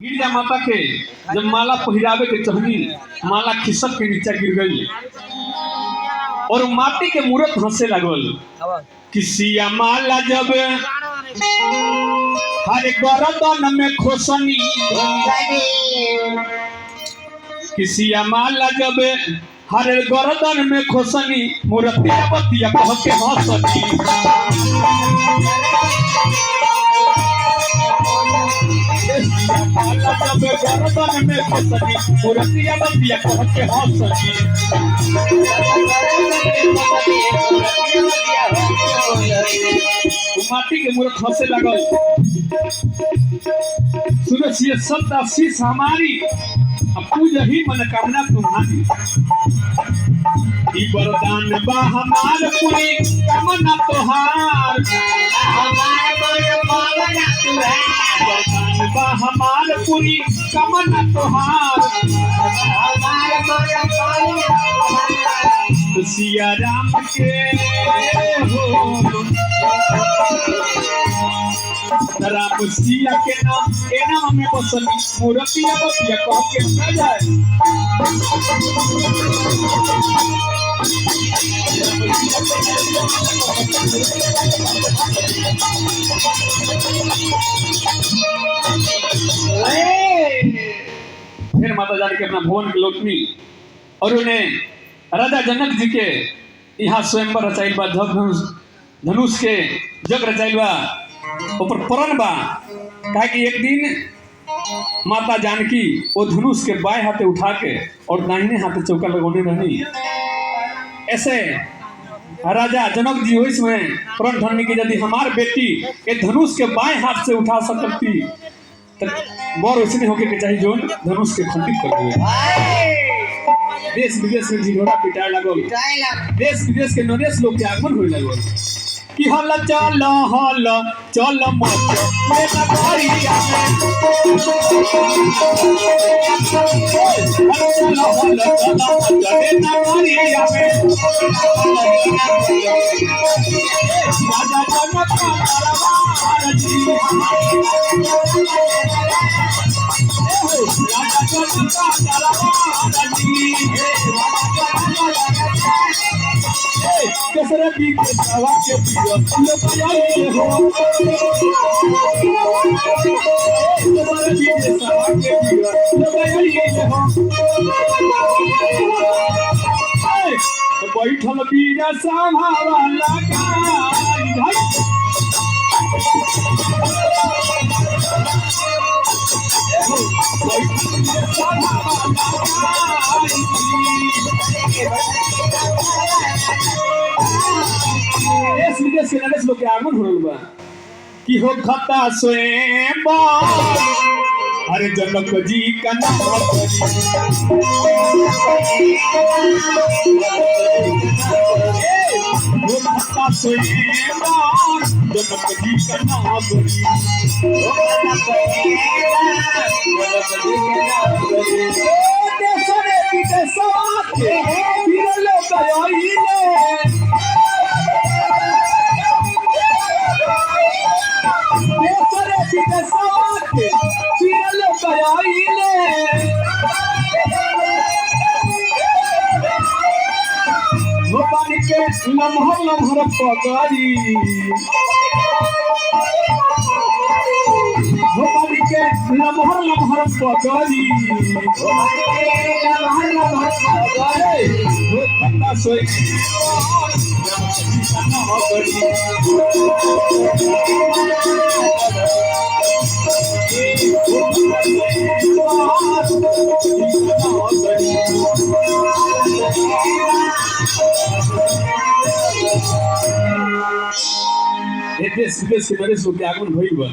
गिरजा माता के जब माला पहिरावे के चहनी माला खिसक के नीचे गिर गई और माटी के मूर्त हंसे लगल। किसिया माला जब हर गर्दन में खोसनी, किसिया माला जब हर गर्दन में खोसनी, मूर्तिया बतिया कह के हंसनी। माला जब गर्दन में खोसनी, मूर्तिया बतिया कह के हंसनी। माटी के मूर्त हंसे लगल। सूरज ये शब्द आशीष हमारी, पूजा ही मनोकामना तुम्हारी। वरदान बा हमार पूरी कामना तोहार, वरदान बा हमार पूरी कामना तोहार। सिया राम के हो राम सिया के नाम में बसनी, मूर्तिया बतिया कह के न जाए। फिर माता जान के अपना भवन के लौटनी और उन्हें राजा जनक जी के यहाँ स्वयंवर रचाइल बा, धनुष के जग रचाइल बा, ऊपर परण बा। कहा कि एक दिन माता जानकी वो धनुष के बाएं हाथे उठा के और दाहिने हाथे चौका लगौने रहनी। ऐसे राजा जनक जी वही समय प्रण धरने की यदि हमार बेटी एक धनुष के बाएं हाथ से उठा सकती तो बौर वैसे नहीं होके के चाहिए जो धनुष के खंडित कर दे। देश विदेश में झिझोरा पिटाए लगल, देश विदेश के नरेश लोग के आगमन होने लगल कि हल चल मत ले नगरिया में, हल चल नगरिया में। राजा जनक का दरबार जी, राजा जनक का दरबार जी, कसरती के सवा के पियो लोग आए हो, कसरती के सवा के पियो लोग आए हो। बैठल वीर संभावा लगाई भाई, देश विदेश के नरेश लोग के आगमन हो रहा बा कि हो खता स्वयं हरे जनक जी का नाम हो खता स्वयं जनक जी का नाम लम्हर लम्हर पगड़ी, भोपाली के लम्हर लम्हर पगड़ी, लम्हर लम्हर पगड़ी, वो खंडा सोई देश विदेश के नरेश लोग के आगमन भइल बा।